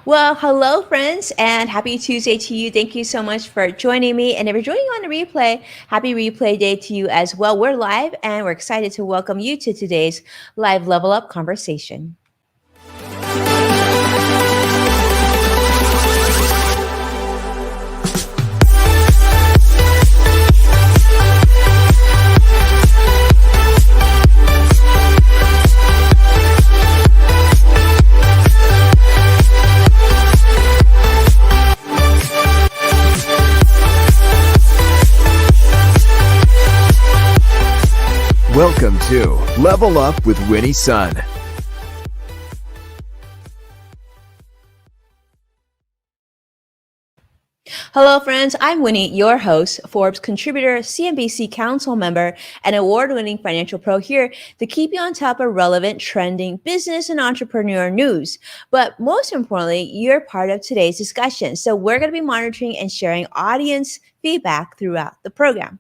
Well, hello, friends, and happy Tuesday to you. Thank you so much for joining me. And if you're joining on the replay, happy replay day to you as well. We're live and we're excited to welcome you to today's live level up conversation. Welcome to Level Up with Winnie Sun. Hello, friends. I'm Winnie, your host, Forbes contributor, CNBC council member, and award winning financial pro here to keep you on top of relevant, trending business and entrepreneur news. But most importantly, you're part of today's discussion. So we're going to be monitoring and sharing audience feedback throughout the program.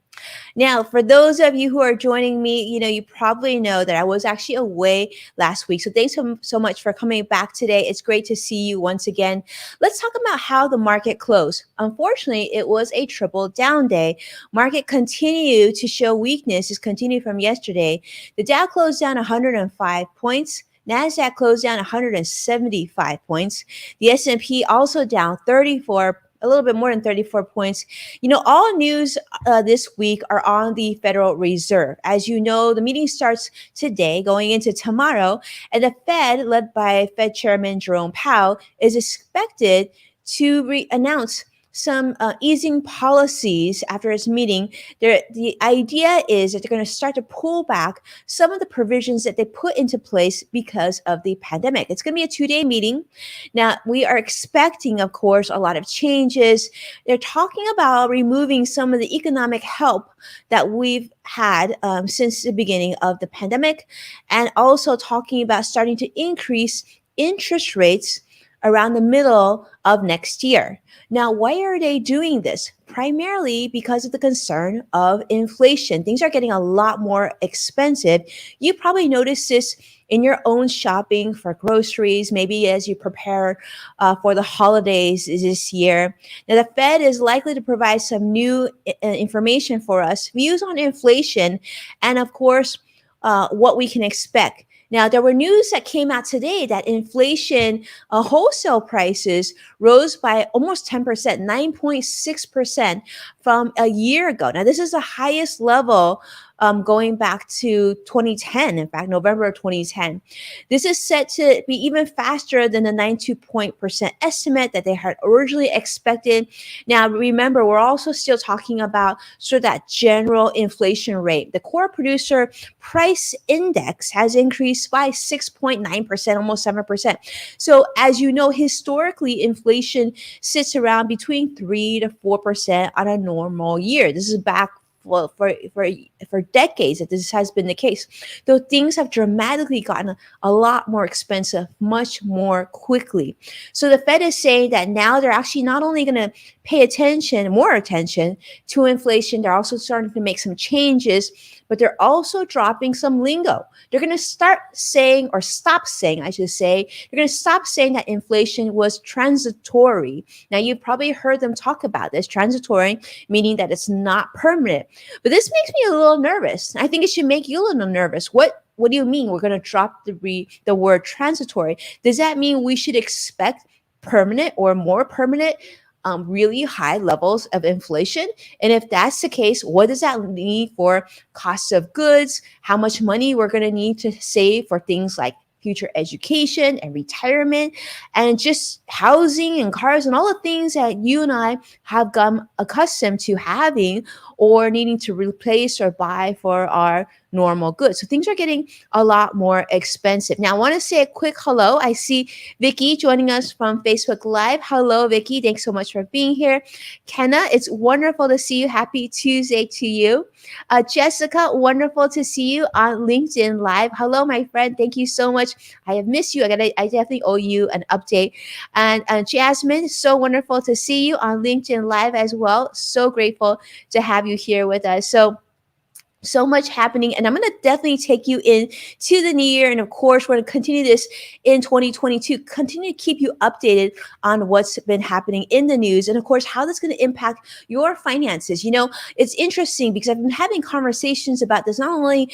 Now, for those of you who are joining me, you probably know that I was actually away last week. So thanks so much for coming back today. It's great to see you once again. Let's talk about how the market closed. Unfortunately, it was a triple down day. Market continued to show weakness. It's continued from yesterday. The Dow closed down 105 points. NASDAQ closed down 175 points. The S&P also down 34, a little bit more than 34 points. All news this week are on the Federal Reserve. As you know, the meeting starts today, going into tomorrow, and the Fed, led by Fed Chairman Jerome Powell, is expected to announce some easing policies after its meeting. The idea is that they're going to start to pull back some of the provisions that they put into place because of the pandemic. It's going to be a 2-day meeting. Now, we are expecting, of course, a lot of changes. They're talking about removing some of the economic help that we've had since the beginning of the pandemic, and also talking about starting to increase interest rates around the middle of next year. Now, why are they doing this? Primarily because of the concern of inflation. Things are getting a lot more expensive. You probably noticed this in your own shopping for groceries, maybe as you prepare for the holidays this year. Now, the Fed is likely to provide some new information for us, views on inflation, and of course, what we can expect. Now, there were news that came out today that inflation wholesale prices rose by almost 10%, 9.6% from a year ago. Now, this is the highest level going back to 2010, in fact, November of 2010. This is set to be even faster than the 92% estimate that they had originally expected. Now, remember, we're also still talking about sort of that general inflation rate. The core producer price index has increased by 6.9%, almost 7%. So as you know, historically, inflation sits around between 3 to 4% on a normal year. This is back for decades that this has been the case. Though things have dramatically gotten a lot more expensive much more quickly. So the Fed is saying that now they're actually not only going to pay more attention to inflation, they're also starting to make some changes, but they're also dropping some lingo. They're going to stop saying, I should say, they're going to stop saying that inflation was transitory. Now, you've probably heard them talk about this, transitory, meaning that it's not permanent. But this makes me a little nervous. I think it should make you a little nervous. What do you mean we're going to drop the word transitory? Does that mean we should expect permanent or more permanent really high levels of inflation? And if that's the case, what does that mean for cost of goods, how much money we're going to need to save for things like future education and retirement, and just housing and cars and all the things that you and I have become accustomed to having or needing to replace or buy for our normal goods. So things are getting a lot more expensive. Now, I want to say a quick hello. I see Vicky joining us from Facebook Live. Hello, Vicky. Thanks so much for being here. Kenna, it's wonderful to see you. Happy Tuesday to you. Jessica, wonderful to see you on LinkedIn Live. Hello, my friend. Thank you so much. I have missed you. I definitely owe you an update. And Jasmine, so wonderful to see you on LinkedIn Live as well. So grateful to have you here with us. So So much happening, and I'm going to definitely take you into the new year, and of course we're going to continue this in 2022, continue to keep you updated on what's been happening in the news, and of course how that's going to impact your finances. It's interesting because I've been having conversations about this, not only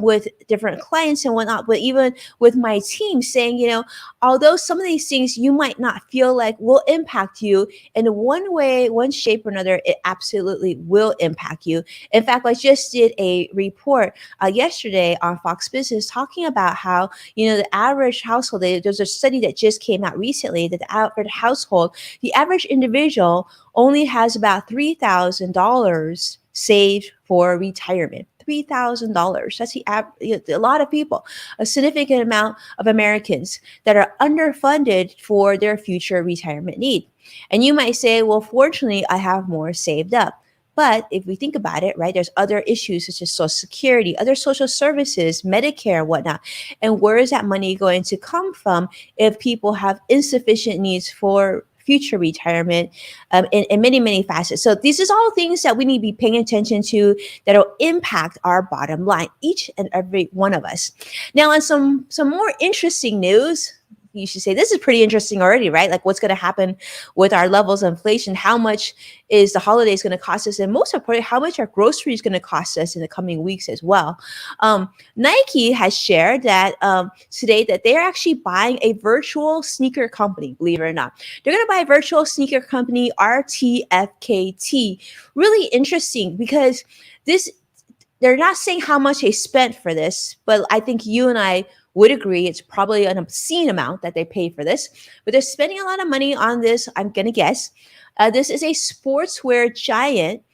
with different clients and whatnot, but even with my team, saying, although some of these things you might not feel like will impact you in one way, one shape or another, it absolutely will impact you. In fact, I just did a report yesterday on Fox Business talking about how, the average household, there's a study that just came out recently that the average household, the average individual only has about $3,000 saved for retirement. $3,000. That's a lot of people, a significant amount of Americans that are underfunded for their future retirement need. And you might say, well, fortunately, I have more saved up. But if we think about it, right, there's other issues such as Social Security, other social services, Medicare, whatnot. And where is that money going to come from if people have insufficient needs for future retirement, in many, many facets? So these is all things that we need to be paying attention to that will impact our bottom line, each and every one of us. Now, on some more interesting news, you should say this is pretty interesting already, right? Like what's going to happen with our levels of inflation? How much is the holidays going to cost us? And most importantly, how much are groceries going to cost us in the coming weeks as well? Nike has shared that today that they're actually buying a virtual sneaker company, believe it or not. They're going to buy a virtual sneaker company, RTFKT. Really interesting because this, they're not saying how much they spent for this, but I think you and I would agree it's probably an obscene amount that they pay for this. But they're spending a lot of money on this, I'm going to guess. This is a sportswear giant.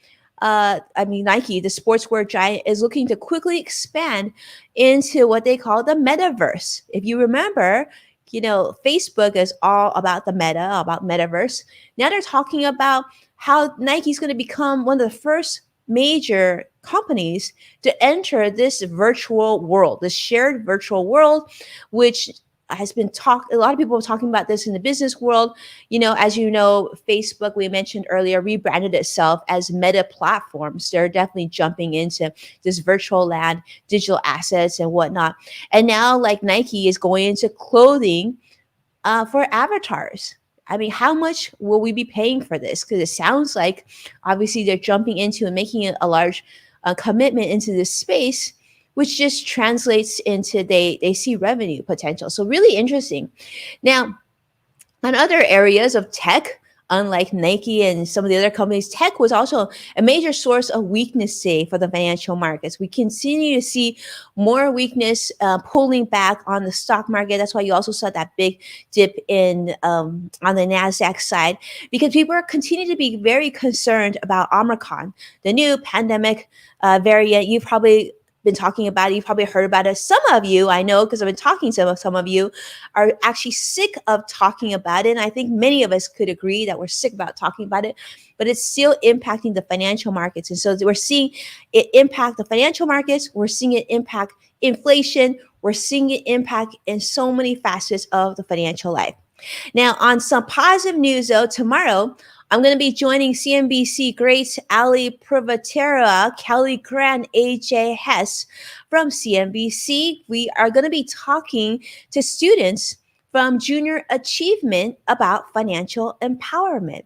Nike, the sportswear giant, is looking to quickly expand into what they call the metaverse. If you remember, Facebook is all about the meta, about metaverse. Now they're talking about how Nike's going to become one of the first major companies to enter this virtual world, this shared virtual world, which has been talked. A lot of people are talking about this in the business world. As you know, Facebook, we mentioned earlier, rebranded itself as Meta Platforms. They're definitely jumping into this virtual land, digital assets, and whatnot. And now, like Nike is going into clothing for avatars. I mean, how much will we be paying for this? Because it sounds like obviously they're jumping into and making a large commitment into this space, which just translates into they see revenue potential. So really interesting. Now, on other areas of tech, unlike Nike and some of the other companies, tech was also a major source of weakness today for the financial markets. We continue to see more weakness pulling back on the stock market. That's why you also saw that big dip in on the NASDAQ side, because people are continuing to be very concerned about Omicron, the new pandemic variant. You've probably been talking about it. You've probably heard about it. Some of you, I know, because I've been talking to some of you, are actually sick of talking about it. And I think many of us could agree that we're sick about talking about it, but it's still impacting the financial markets. And so we're seeing it impact the financial markets. We're seeing it impact inflation. We're seeing it impact in so many facets of the financial life. Now, on some positive news, though, tomorrow, I'm going to be joining CNBC greats Ali Privatera, Kelly Grant, AJ Hess from CNBC. We are going to be talking to students from Junior Achievement about financial empowerment.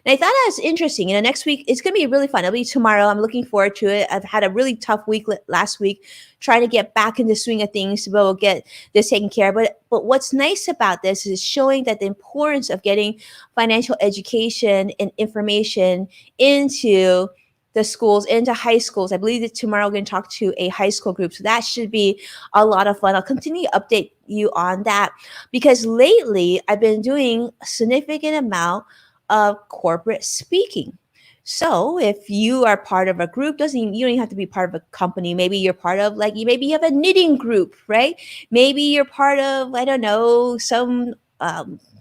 And I thought that was interesting. Next week, it's going to be really fun. It'll be tomorrow. I'm looking forward to it. I've had a really tough week last week, trying to get back in the swing of things, but we'll get this taken care of. But what's nice about this is showing that the importance of getting financial education and information into the schools, into high schools. I believe that tomorrow we're going to talk to a high school group. So that should be a lot of fun. I'll continue to update you on that because lately I've been doing a significant amount of corporate speaking. So if you are part of a group, you don't even have to be part of a company. Maybe you're part of maybe you have a knitting group, right? Maybe you're part of, I don't know, some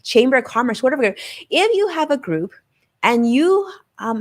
chamber of commerce, whatever. If you have a group and you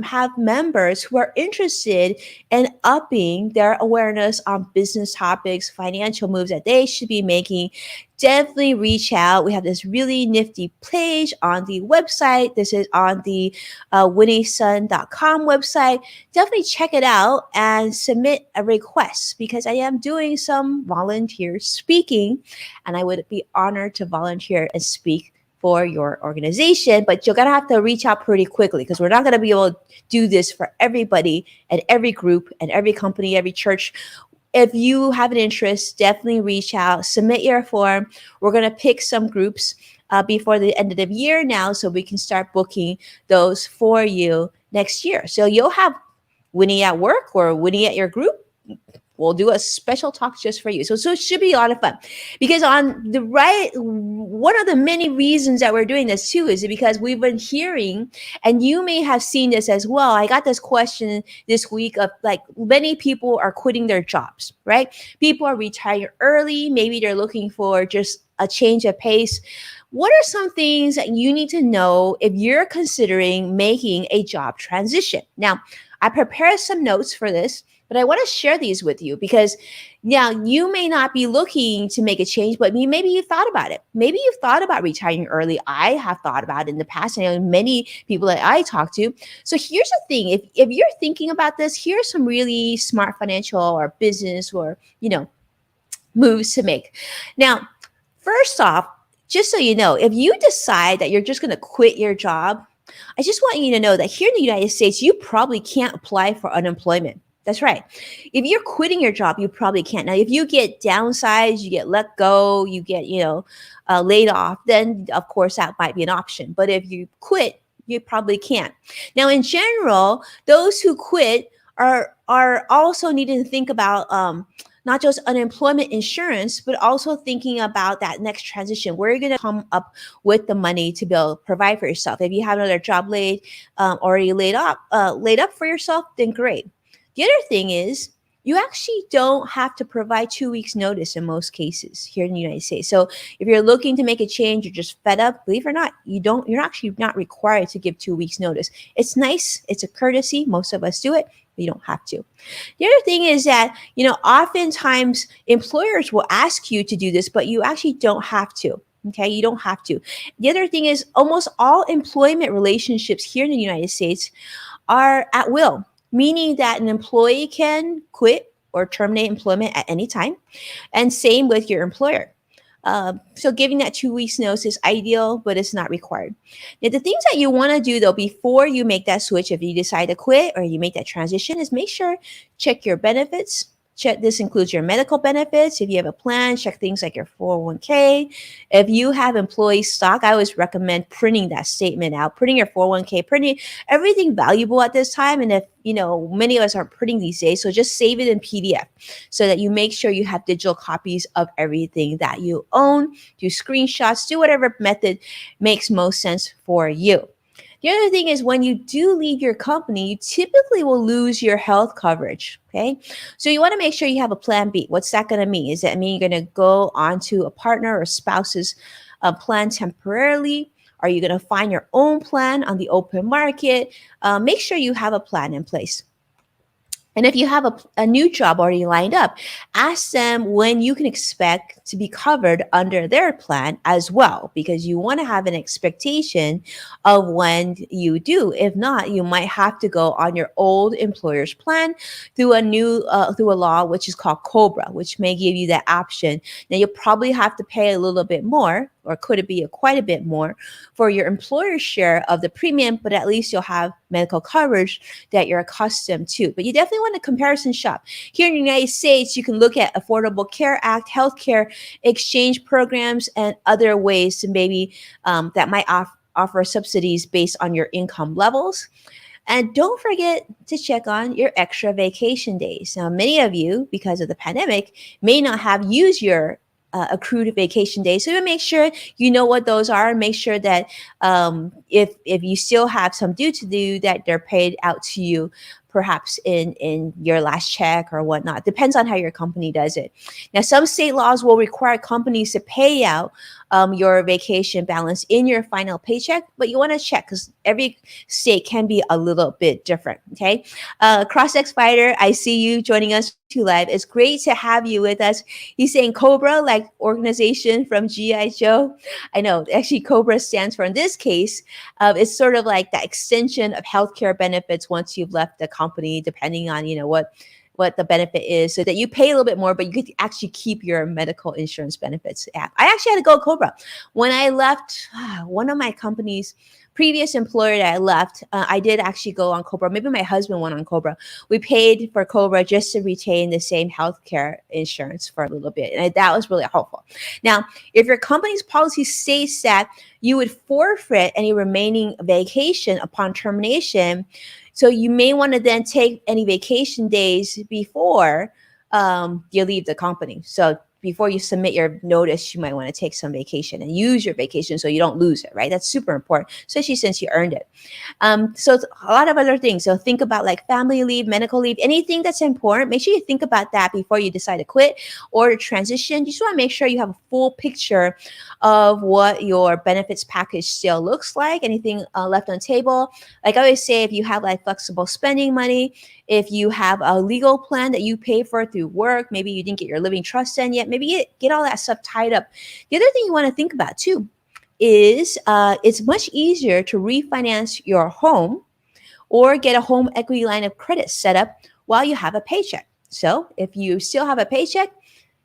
have members who are interested in upping their awareness on business topics, financial moves that they should be making, definitely reach out. We have this really nifty page on the website. This is on the winniesun.com website. Definitely check it out and submit a request because I am doing some volunteer speaking and I would be honored to volunteer and speak for your organization, but you're going to have to reach out pretty quickly because we're not going to be able to do this for everybody and every group and every company, every church. If you have an interest, definitely reach out, submit your form. We're going to pick some groups before the end of the year now so we can start booking those for you next year. So you'll have Winnie at work or Winnie at your group. We'll do a special talk just for you. So it should be a lot of fun because on the right, one of the many reasons that we're doing this too is because we've been hearing, and you may have seen this as well. I got this question this week of like many people are quitting their jobs, right? People are retiring early. Maybe they're looking for just a change of pace. What are some things that you need to know if you're considering making a job transition? Now, I prepared some notes for this, but I want to share these with you because now you may not be looking to make a change, but maybe you thought about it. Maybe you've thought about retiring early. I have thought about it in the past. I know many people that I talk to. So here's the thing. If you're thinking about this, here's some really smart financial or business or, moves to make. Now, first off, just so you know, if you decide that you're just going to quit your job, I just want you to know that here in the United States, you probably can't apply for unemployment. That's right. If you're quitting your job, you probably can't. Now, if you get downsized, you get let go, you get, laid off, then of course that might be an option. But if you quit, you probably can't. Now, in general, those who quit are also needing to think about not just unemployment insurance, but also thinking about that next transition. Where are you going to come up with the money to be able to provide for yourself? If you have another job already laid up for yourself, then great. The other thing is you actually don't have to provide 2 weeks notice in most cases here in the United States. So if you're looking to make a change, you're just fed up, believe it or not, you're actually not required to give 2 weeks notice. It's nice. It's a courtesy. Most of us do it, but you don't have to. The other thing is that, oftentimes employers will ask you to do this, but you actually don't have to. Okay, you don't have to. The other thing is almost all employment relationships here in the United States are at will, meaning that an employee can quit or terminate employment at any time. And same with your employer. So giving that 2 weeks notice is ideal, but it's not required. Now, the things that you want to do though, before you make that switch, if you decide to quit or you make that transition, is make sure, check your benefits. This includes your medical benefits. If you have a plan, check things like your 401k. If you have employee stock, I always recommend printing that statement out, printing your 401k, printing everything valuable at this time. And if, many of us aren't printing these days, so just save it in PDF so that you make sure you have digital copies of everything that you own. Do screenshots, do whatever method makes most sense for you. The other thing is when you do leave your company, you typically will lose your health coverage. Okay. So you want to make sure you have a plan B. What's that going to mean? Is that mean you're going to go onto a partner or spouse's plan temporarily? Are you going to find your own plan on the open market? Make sure you have a plan in place. And if you have a new job already lined up, ask them when you can expect to be covered under their plan as well, because you want to have an expectation of when you do. If not, you might have to go on your old employer's plan through a law, which is called COBRA, which may give you that option. Now, you'll probably have to pay a little bit more, or could it be quite a bit more for your employer's share of the premium, but at least you'll have medical coverage that you're accustomed to. But you definitely want to comparison shop. Here in the United States, you can look at Affordable Care Act, healthcare exchange programs, and other ways to maybe that might offer subsidies based on your income levels. And don't forget to check on your extra vacation days. Now, many of you, because of the pandemic, may not have used your accrued vacation days. So make sure you know what those are, and make sure that if you still have some due to do, that they're paid out to you perhaps in your last check or whatnot. Depends on how your company does it. Now, some state laws will require companies to pay out your vacation balance in your final paycheck, but you want to check because every state can be a little bit different. Okay. CrossX Fighter, I see you joining us too live. It's great to have you with us. He's saying Cobra, like organization from G.I. Joe. I know, actually, Cobra stands for, in this case, it's sort of like the extension of healthcare benefits once you've left the company, depending on, what the benefit is, so that you pay a little bit more, but you could actually keep your medical insurance benefits app. I actually had to go Cobra. When I left one of my companies, previous employer that I left, I did actually go on Cobra. Maybe my husband went on Cobra. We paid for Cobra just to retain the same healthcare insurance for a little bit. And that was really helpful. Now, if your company's policy states that you would forfeit any remaining vacation upon termination, so you may want to then take any vacation days before you leave the company. So before you submit your notice, you might want to take some vacation and use your vacation so you don't lose it, right? That's super important, especially since you earned it. So it's a lot of other things. So think about like family leave, medical leave, anything that's important. Make sure you think about that before you decide to quit or to transition. You just want to make sure you have a full picture of what your benefits package still looks like. Anything left on the table. Like I always say, if you have like flexible spending money, if you have a legal plan that you pay for through work, maybe you didn't get your living trust in yet, maybe get all that stuff tied up. The other thing you want to think about too is it's much easier to refinance your home or get a home equity line of credit set up while you have a paycheck. So if you still have a paycheck,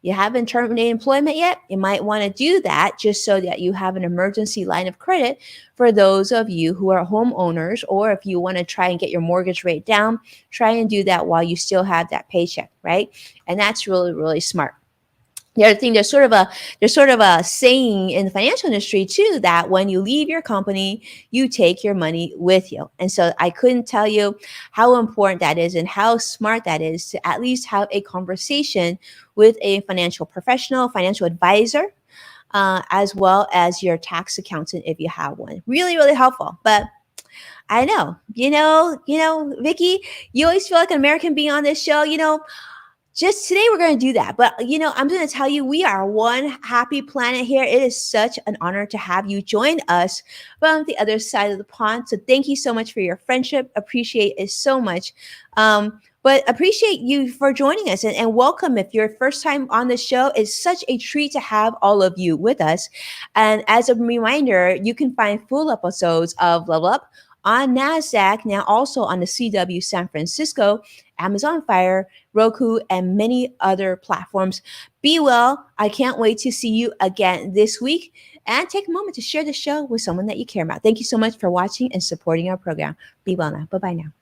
you haven't terminated employment yet, you might want to do that just so that you have an emergency line of credit for those of you who are homeowners, or if you want to try and get your mortgage rate down, try and do that while you still have that paycheck, right? And that's really, really smart. The other thing, there's sort of a saying in the financial industry too, that when you leave your company, you take your money with you. And so I couldn't tell you how important that is and how smart that is to at least have a conversation with a financial professional, financial advisor, as well as your tax accountant if you have one. Really, really helpful. But I know, Vicky, you always feel like an American being on this show. Just today we're going to do that, but I'm going to tell you, we are one happy planet here. It is such an honor to have you join us from the other side of the pond. So thank you so much for your friendship. Appreciate it so much. But appreciate you for joining us, and welcome. If you're first time on the show, it's such a treat to have all of you with us. And as a reminder, you can find full episodes of Level Up on NASDAQ, now also on the CW San Francisco, Amazon Fire, Roku, and many other platforms. Be well. I can't wait to see you again this week. And take a moment to share the show with someone that you care about. Thank you so much for watching and supporting our program. Be well now. Bye-bye now.